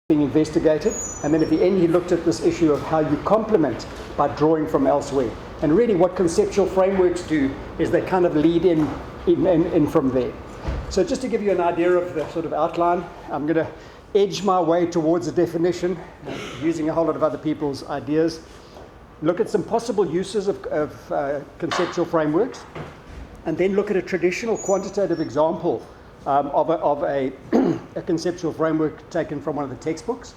being investigated, and then at the end he looked at this issue of how you complement by drawing from elsewhere. And really what conceptual frameworks do is they kind of lead in from there. So just to give you an idea of the sort of outline, I'm going to edge my way towards a definition using a whole lot of other people's ideas, look at some possible uses of conceptual frameworks, and then look at a traditional quantitative example of a conceptual framework taken from one of the textbooks,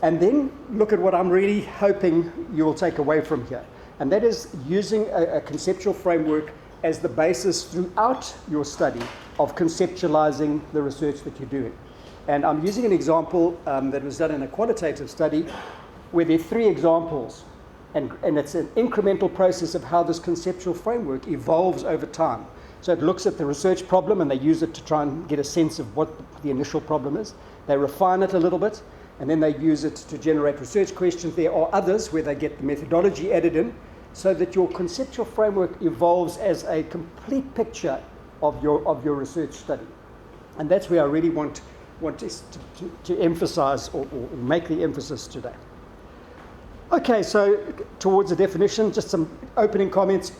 and then look at what I'm really hoping you will take away from here, and that is using a conceptual framework as the basis throughout your study of conceptualizing the research that you're doing. And I'm using an example that was done in a qualitative study where there are 3 examples, and it's an incremental process of how this conceptual framework evolves over time. So it looks at the research problem and they use it to try and get a sense of what the initial problem is. They refine it a little bit, and then they use it to generate research questions. There are others where they get the methodology added in, so that your conceptual framework evolves as a complete picture of your research study. And that's where I really want to emphasize or make the emphasis today. Okay, so towards the definition, just some opening comments.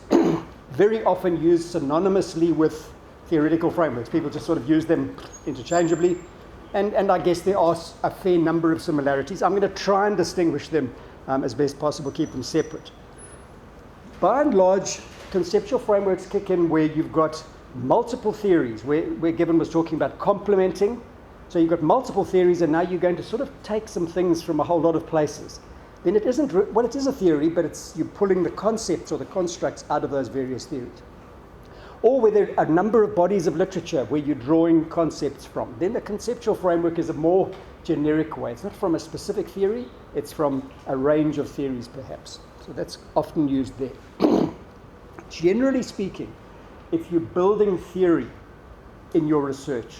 Very often used synonymously with theoretical frameworks. People just sort of use them interchangeably. And I guess there are a fair number of similarities. I'm going to try and distinguish them as best possible, keep them separate. By and large, conceptual frameworks kick in where you've got multiple theories, where Gibbon was talking about complementing. So you've got multiple theories, and now you're going to sort of take some things from a whole lot of places. Then it isn't, well, it is a theory, but you're pulling the concepts or the constructs out of those various theories. Or where there are a number of bodies of literature where you're drawing concepts from. Then the conceptual framework is a more generic way. It's not from a specific theory, it's from a range of theories perhaps. So that's often used there. Generally speaking, if you're building theory in your research,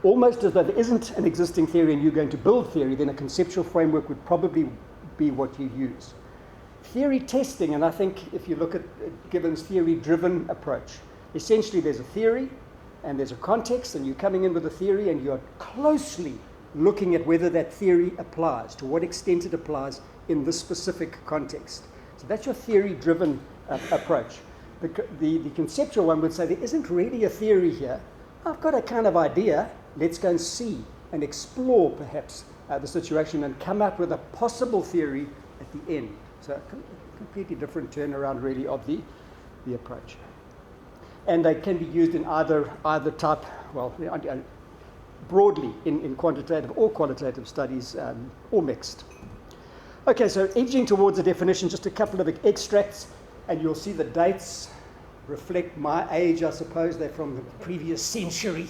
almost as though there isn't an existing theory and you're going to build theory, then a conceptual framework would probably be what you use. Theory testing, and I think if you look at Gibbon's theory-driven approach, essentially there's a theory and there's a context, and you're coming in with a theory and you're closely looking at whether that theory applies, to what extent it applies in this specific context. So that's your theory-driven approach. The conceptual one would say there isn't really a theory here. I've got a kind of idea. Let's go and see and explore perhaps the situation and come up with a possible theory at the end. So a completely different turnaround really of the approach. And they can be used in either type, well, broadly in quantitative or qualitative studies, or mixed. Okay, so edging towards a definition, just a couple of extracts, and you'll see the dates reflect my age, I suppose. They're from the previous century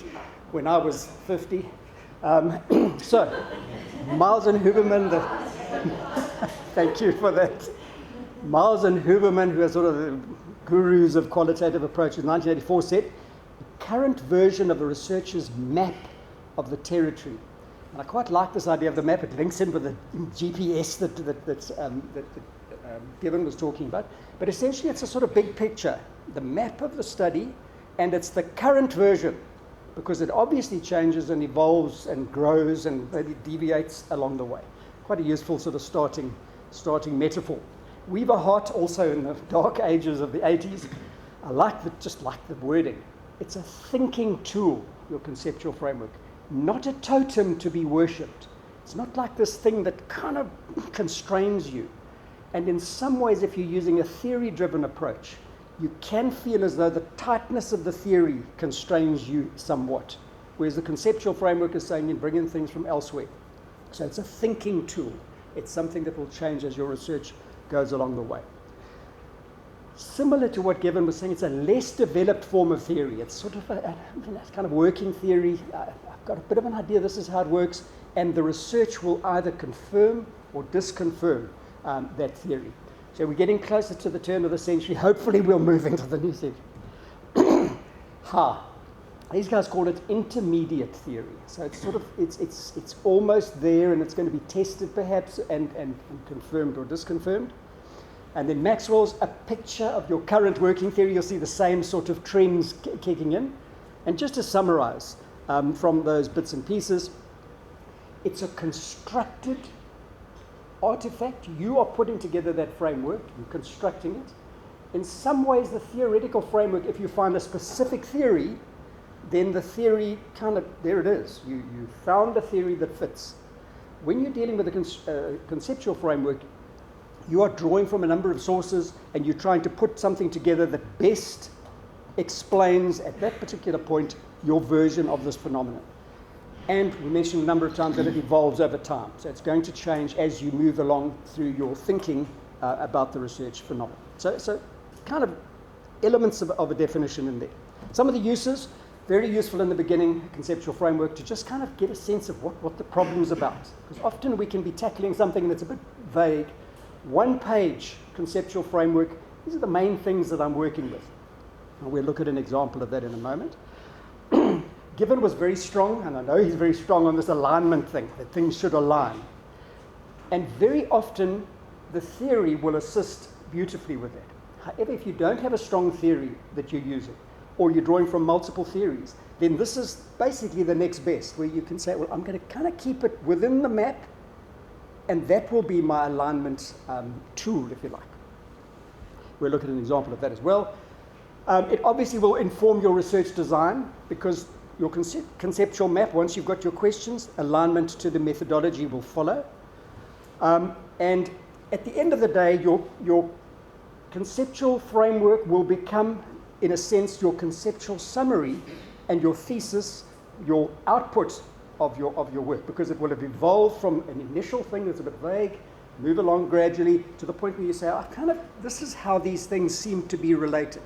when I was 50. So, Miles and Huberman, thank you for that. Miles and Huberman, who are sort of the gurus of qualitative approaches, 1984 said, the current version of a researcher's map of the territory. And I quite like this idea of the map. It links in with the GPS that Gibbon was talking about. But essentially it's a sort of big picture, the map of the study, and it's the current version, because it obviously changes and evolves and grows and maybe deviates along the way. Quite a useful sort of starting metaphor. Weaver Hart, also in the dark ages of the 80s, I just like the wording. It's a thinking tool, your conceptual framework, not a totem to be worshipped. It's not like this thing that kind of constrains you. And in some ways, if you're using a theory-driven approach, you can feel as though the tightness of the theory constrains you somewhat, whereas the conceptual framework is saying you bring in things from elsewhere. So it's a thinking tool. It's something that will change as your research goes along the way. Similar to what Gibbon was saying, it's a less developed form of theory. It's sort of a kind of working theory. I've got a bit of an idea this is how it works, and the research will either confirm or disconfirm that theory. So we're getting closer to the turn of the century. Hopefully we'll move into the new century. These guys call it intermediate theory. So it's sort of, it's almost there, and it's going to be tested perhaps and confirmed or disconfirmed. And then Maxwell's a picture of your current working theory. You'll see the same sort of trends kicking in. And just to summarize from those bits and pieces, It's a constructed artifact. You are putting together that framework and constructing it. In some ways, the theoretical framework, if you find a specific theory, then the theory kind of, there it is. You found a theory that fits. When you're dealing with a conceptual framework, you are drawing from a number of sources and you're trying to put something together that best explains at that particular point your version of this phenomenon. And we mentioned a number of times that it evolves over time. So it's going to change as you move along through your thinking about the research phenomenon. So kind of elements of a definition in there. Some of the uses, very useful in the beginning, conceptual framework, to just kind of get a sense of what the problem's about. Because often we can be tackling something that's a bit vague. One-page conceptual framework, these are the main things that I'm working with. And we'll look at an example of that in a moment. Gibbon was very strong, and I know he's very strong on this alignment thing, that things should align. And very often, the theory will assist beautifully with that. However, if you don't have a strong theory that you're using, or you're drawing from multiple theories, then this is basically the next best, where you can say, well, I'm going to kind of keep it within the map, and that will be my alignment tool, if you like. We'll look at an example of that as well. It obviously will inform your research design, because your conceptual map, once you've got your questions, alignment to the methodology will follow. And at the end of the day, your conceptual framework will become, in a sense, your conceptual summary and your thesis, your output of your work, because it will have evolved from an initial thing that's a bit vague, move along gradually to the point where you say, this is how these things seem to be related.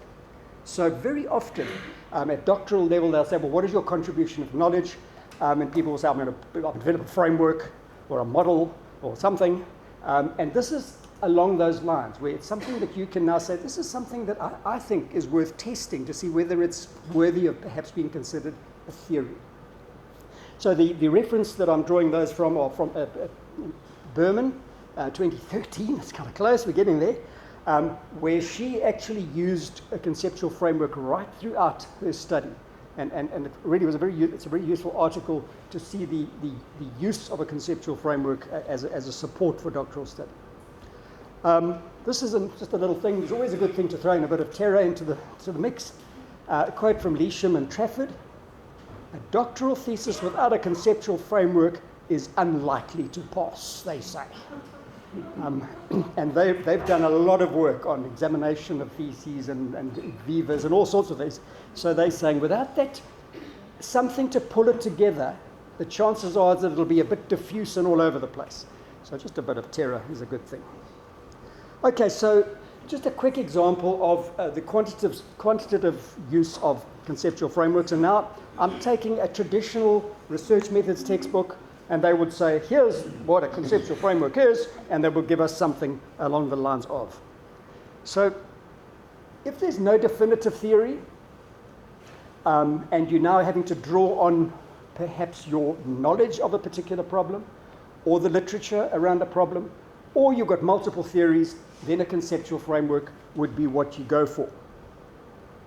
So very often, at doctoral level, they'll say, well, what is your contribution of knowledge? And people will say, I'm going to develop a framework or a model or something. And this is along those lines, where it's something that you can now say, this is something that I think is worth testing to see whether it's worthy of perhaps being considered a theory. So the reference that I'm drawing those from are from Berman, 2013, it's kind of close, we're getting there. Where she actually used a conceptual framework right throughout her study. And it really was it's a very useful article to see the use of a conceptual framework as a support for doctoral study. This isn't just a little thing. It's always a good thing to throw in a bit of terror into the mix. A quote from Leasham and Trafford: "A doctoral thesis without a conceptual framework is unlikely to pass," they say. And they've done a lot of work on examination of theses and vivas and all sorts of things. So they're saying without that, something to pull it together, the chances are that it'll be a bit diffuse and all over the place. So just a bit of terror is a good thing. Okay, so just a quick example of the quantitative use of conceptual frameworks. And now I'm taking a traditional research methods textbook, and they would say, here's what a conceptual framework is, and they will give us something along the lines of. So if there's no definitive theory, and you're now having to draw on perhaps your knowledge of a particular problem, or the literature around a problem, or you've got multiple theories, then a conceptual framework would be what you go for.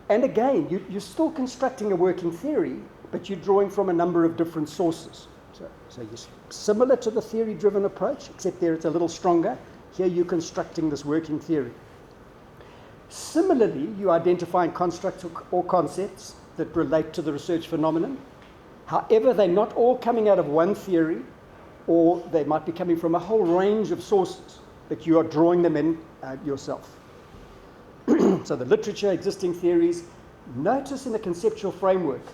And again, you're still constructing a working theory, but you're drawing from a number of different sources. So you're similar to the theory-driven approach, except there it's a little stronger. Here you're constructing this working theory. Similarly, you're identifying constructs or concepts that relate to the research phenomenon. However, they're not all coming out of one theory, or they might be coming from a whole range of sources, but you are drawing them in yourself. So the literature, existing theories. Notice in the conceptual framework,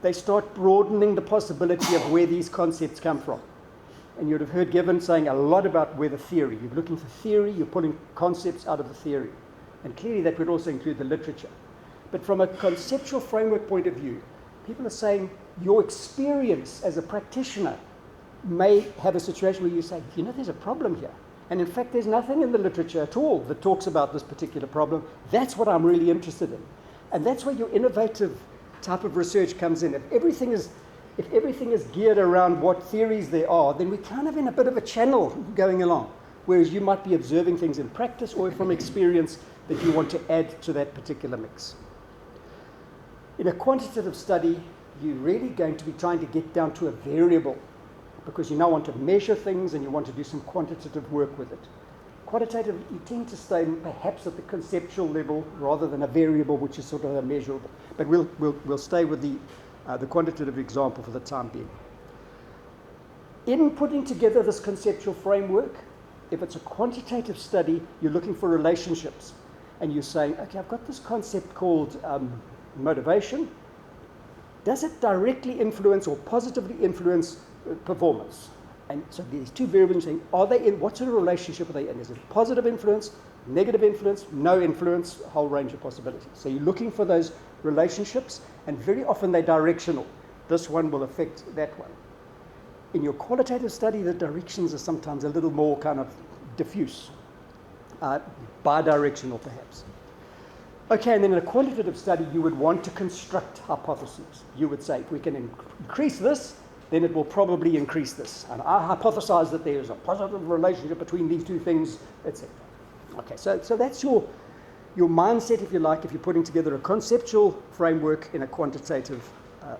they start broadening the possibility of where these concepts come from. And you'd have heard Gibbon saying a lot about where the theory. You're looking for theory, you're pulling concepts out of the theory. And clearly that would also include the literature. But from a conceptual framework point of view, people are saying your experience as a practitioner may have a situation where you say, there's a problem here. And in fact, there's nothing in the literature at all that talks about this particular problem. That's what I'm really interested in. And that's where your innovative type of research comes in. If everything is geared around what theories there are, then we're kind of in a bit of a channel going along, whereas you might be observing things in practice or from experience that you want to add to that particular mix. In a quantitative study, you're really going to be trying to get down to a variable because you now want to measure things and you want to do some quantitative work with it. Quantitative, you tend to stay perhaps at the conceptual level rather than a variable which is sort of a measurable. But we'll stay with the quantitative example for the time being. In putting together this conceptual framework, if it's a quantitative study, you're looking for relationships. And you're saying, okay, I've got this concept called motivation. Does it directly influence or positively influence performance? And so these two variables saying, are they in, what sort of relationship are they in? Is it positive influence, negative influence, no influence, a whole range of possibilities. So you're looking for those relationships, and very often they're directional. This one will affect that one. In your qualitative study, the directions are sometimes a little more kind of diffuse, bidirectional perhaps. Okay, and then in a quantitative study, you would want to construct hypotheses. You would say, if we can increase this, then it will probably increase this. And I hypothesize that there is a positive relationship between these two things, etc. Okay, so that's your mindset, if you like, if you're putting together a conceptual framework in a quantitative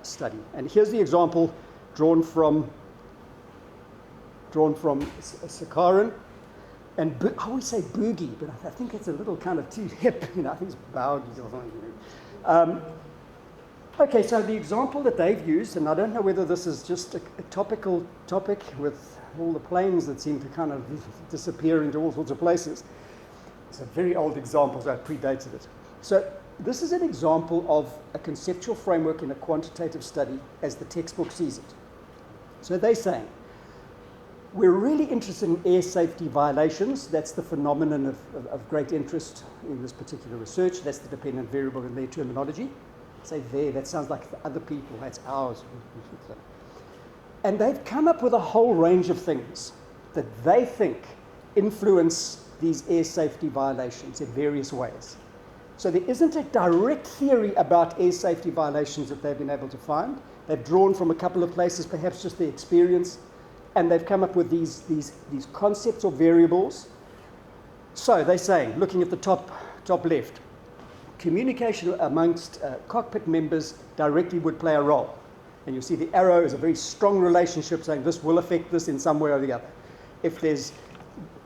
study. And here's the example drawn from Sakharin. And I always say boogie, but I think it's a little kind of too hip. I think it's boogie or something. Okay, so the example that they've used, and I don't know whether this is just a topical topic with all the planes that seem to kind of disappear into all sorts of places. It's a very old example, so it predated it. So this is an example of a conceptual framework in a quantitative study as the textbook sees it. So they're saying, we're really interested in air safety violations. That's the phenomenon of great interest in this particular research. That's the dependent variable in their terminology. Say there, that sounds like the other people, that's ours. And they've come up with a whole range of things that they think influence these air safety violations in various ways. So there isn't a direct theory about air safety violations that they've been able to find. They've drawn from a couple of places, perhaps just their experience, and they've come up with these concepts or variables. So they're saying, looking at the top left, communication amongst cockpit members directly would play a role. And you see the arrow is a very strong relationship saying this will affect this in some way or the other. If there's,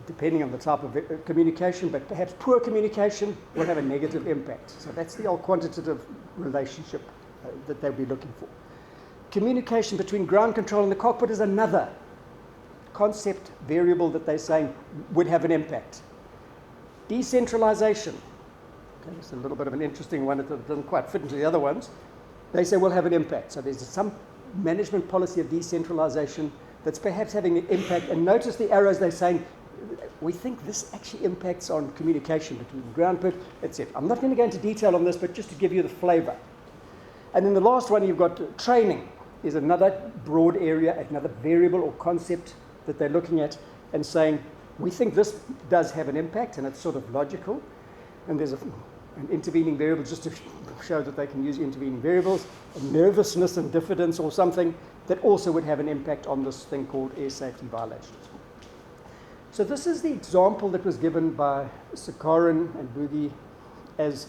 depending on the type of communication, but perhaps poor communication will have a negative impact. So that's the old quantitative relationship that they'll be looking for. Communication between ground control and the cockpit is another concept variable that they're saying would have an impact. Decentralization. Okay, it's a little bit of an interesting one. It doesn't quite fit into the other ones. They say will have an impact. So there's some management policy of decentralization that's perhaps having an impact. And notice the arrows they're saying, we think this actually impacts on communication between the ground pit, etc. I'm not going to go into detail on this, but just to give you the flavor. And then the last one, you've got training is another broad area, another variable or concept that they're looking at and saying, we think this does have an impact, and it's sort of logical. And there's an intervening variable just to show that they can use intervening variables, a nervousness and diffidence or something that also would have an impact on this thing called air safety violations. So this is the example that was given by Sakharin and Boogie as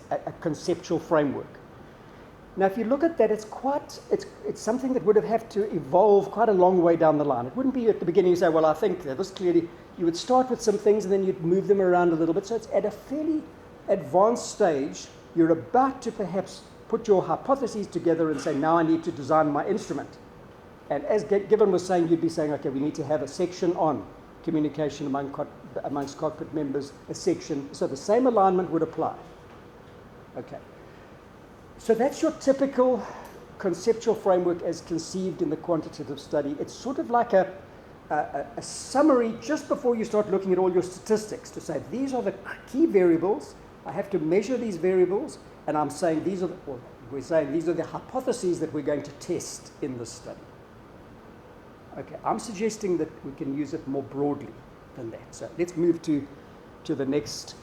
a conceptual framework. Now, if you look at that, it's something that would have had to evolve quite a long way down the line. It wouldn't be at the beginning you say, well, I think this clearly, you would start with some things and then you'd move them around a little bit. So it's at a fairly advanced stage, you're about to perhaps put your hypotheses together and say, now I need to design my instrument. And as Gibbon was saying, you'd be saying, okay, we need to have a section on communication amongst cockpit members, a section. So the same alignment would apply. Okay. So that's your typical conceptual framework as conceived in the quantitative study. It's sort of like a summary just before you start looking at all your statistics to say these are the key variables. I have to measure these variables, and I'm saying these are the hypotheses that we're going to test in this study. Okay, I'm suggesting that we can use it more broadly than that. So let's move to the next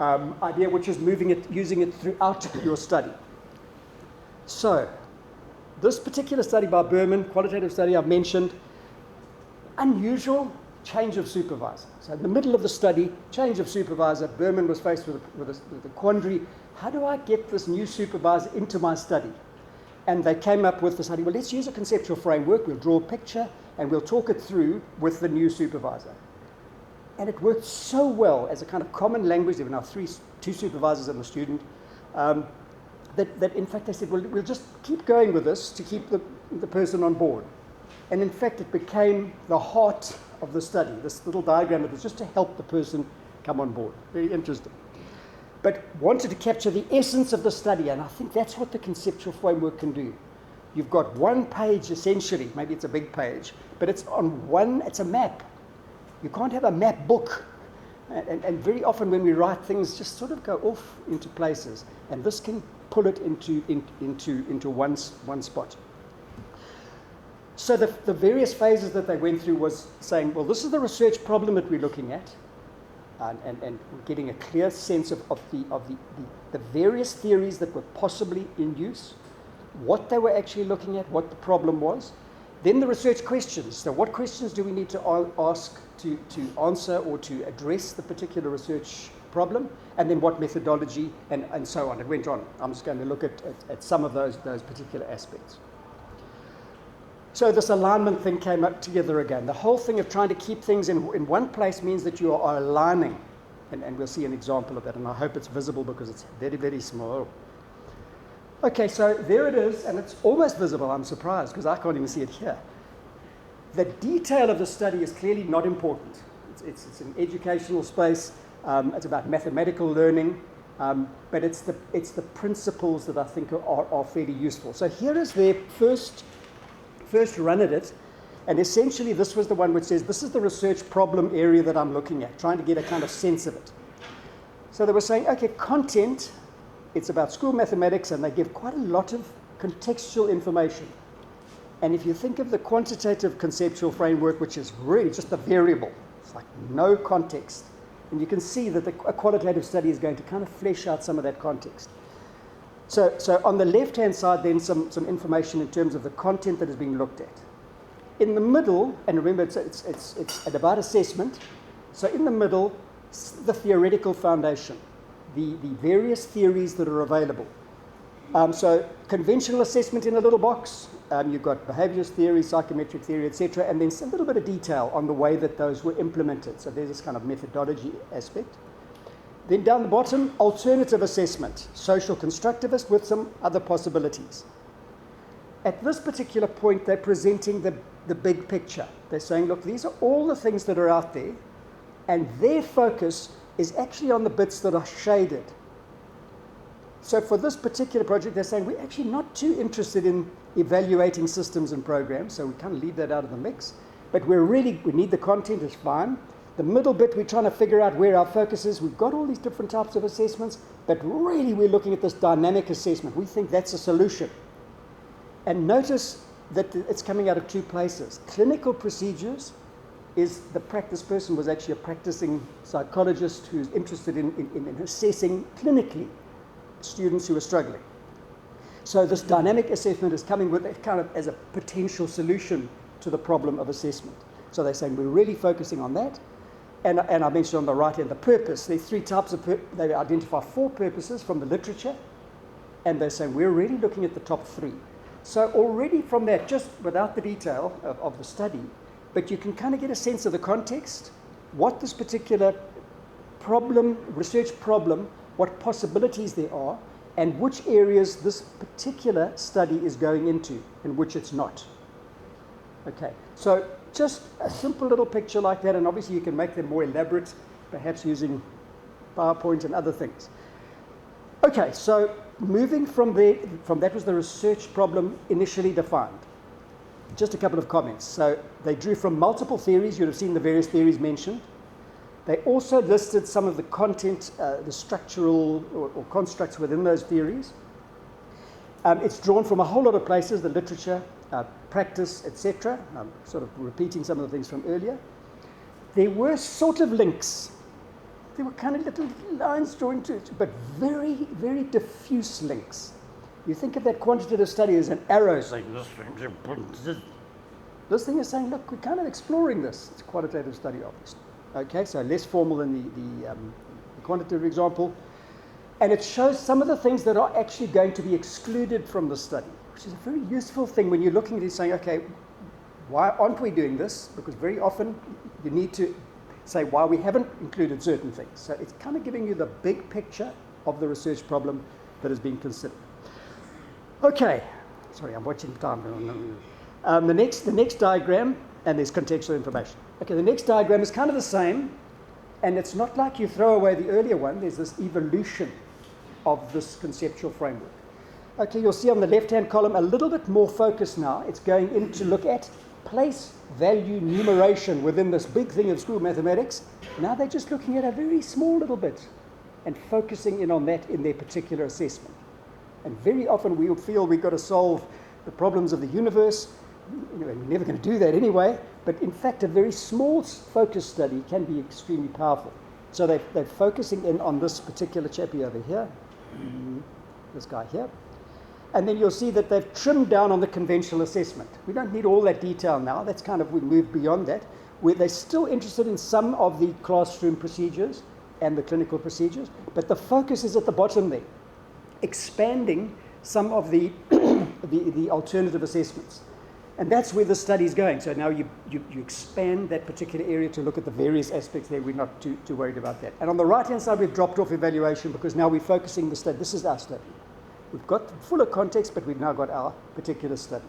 idea, which is using it throughout your study. So, this particular study by Berman, qualitative study I've mentioned, unusual change of supervisor. So in the middle of the study, change of supervisor, Berman was faced with a quandary. How do I get this new supervisor into my study? And they came up with this idea, well, let's use a conceptual framework, we'll draw a picture, and we'll talk it through with the new supervisor. And it worked so well as a kind of common language. There were now two supervisors and a student, that in fact they said, well, we'll just keep going with this to keep the person on board. And in fact, it became the heart of the study. This little diagram, it was just to help the person come on board. Very interesting. But wanted to capture the essence of the study, and I think that's what the conceptual framework can do. You've got one page essentially, maybe it's a big page, but it's a map. You can't have a map book. And very often when we write things just sort of go off into places, and this can pull it into one spot. So the various phases that they went through was saying, well, this is the research problem that we're looking at, and getting a clear sense of the various theories that were possibly in use, what they were actually looking at, what the problem was. Then the research questions. So what questions do we need to ask to answer or to address the particular research problem? And then what methodology, and so on. It went on. I'm just going to look at some of those particular aspects. So this alignment thing came up together again. The whole thing of trying to keep things in one place means that you are aligning. And we'll see an example of that. And I hope it's visible because it's very, very small. Okay, so there it is, and it's almost visible. I'm surprised because I can't even see it here. The detail of the study is clearly not important. It's an educational space. It's about mathematical learning, but it's the principles that I think are fairly useful. So here is their first run at it, and essentially this was the one which says, this is the research problem area that I'm looking at, trying to get a kind of sense of it. So they were saying, okay, content, it's about school mathematics, and they give quite a lot of contextual information. And if you think of the quantitative conceptual framework, which is really just a variable, it's like no context, and you can see that a qualitative study is going to kind of flesh out some of that context. So on the left-hand side, then some information in terms of the content that is being looked at. In the middle, and remember it's about assessment, so in the middle, the theoretical foundation, the various theories that are available. So conventional assessment in a little box, you've got behaviorist theory, psychometric theory, etc., and then a little bit of detail on the way that those were implemented. So there's this kind of methodology aspect. Then down the bottom, alternative assessment, social constructivist with some other possibilities. At this particular point, they're presenting the big picture. They're saying, look, these are all the things that are out there, and their focus is actually on the bits that are shaded. So for this particular project, they're saying we're actually not too interested in evaluating systems and programs, so we kind of leave that out of the mix. But we need the content, is fine. The middle bit, we're trying to figure out where our focus is. We've got all these different types of assessments, but really we're looking at this dynamic assessment. We think that's a solution. And notice that it's coming out of two places. Clinical procedures is the practice person was actually a practicing psychologist who's interested in assessing clinically students who are struggling. So this dynamic assessment is coming with it kind of as a potential solution to the problem of assessment. So they're saying we're really focusing on that. And I mentioned on the right hand the purpose. There's three types of they identify 4 purposes from the literature, and they're saying we're really looking at the top 3. So already from that, just without the detail of the study, but you can kind of get a sense of the context, what this particular problem, research problem, what possibilities there are, and which areas this particular study is going into and which it's not. Okay, so just a simple little picture like that, and obviously you can make them more elaborate, perhaps using PowerPoint and other things. Okay, so moving from there, that was the research problem initially defined. Just a couple of comments. So they drew from multiple theories. You'd have seen the various theories mentioned. They also listed some of the content, the structural or constructs within those theories. It's drawn from a whole lot of places, the literature, practice, etc. I'm sort of repeating some of the things from earlier. There were sort of links. There were kind of little lines drawn to it, but very, very diffuse links. You think of that quantitative study as an arrow saying, this thing is saying, look, we're kind of exploring this. It's a quantitative study, obviously. Okay, so less formal than the quantitative example. And it shows some of the things that are actually going to be excluded from the study. which is a very useful thing when you're looking at it saying, okay, why aren't we doing this? Because very often you need to say why we haven't included certain things. So it's kind of giving you the big picture of the research problem that is being considered. Okay, sorry, I'm watching time. The next diagram, and there's contextual information. Okay, the next diagram is kind of the same, and it's not like you throw away the earlier one. There's this evolution of this conceptual framework. Okay, you'll see on the left-hand column a little bit more focus now. It's going in to look at place value numeration within this big thing of school mathematics. Now they're just looking at a very small little bit and focusing in on that in their particular assessment. And very often we would feel we've got to solve the problems of the universe. We're never going to do that anyway, but in fact a very small focus study can be extremely powerful. So they're focusing in on this particular chappie over here, this guy here. And then you'll see that they've trimmed down on the conventional assessment. We don't need all that detail now. That's kind of, we moved beyond that. Where they're still interested in some of the classroom procedures and the clinical procedures, but the focus is at the bottom there, expanding some of the, the alternative assessments. And that's where the study is going. So now you expand that particular area to look at the various aspects there. We're not too worried about that. And on the right-hand side, we've dropped off evaluation because now we're focusing the study. This is our study. We've got fuller context, but we've now got our particular study.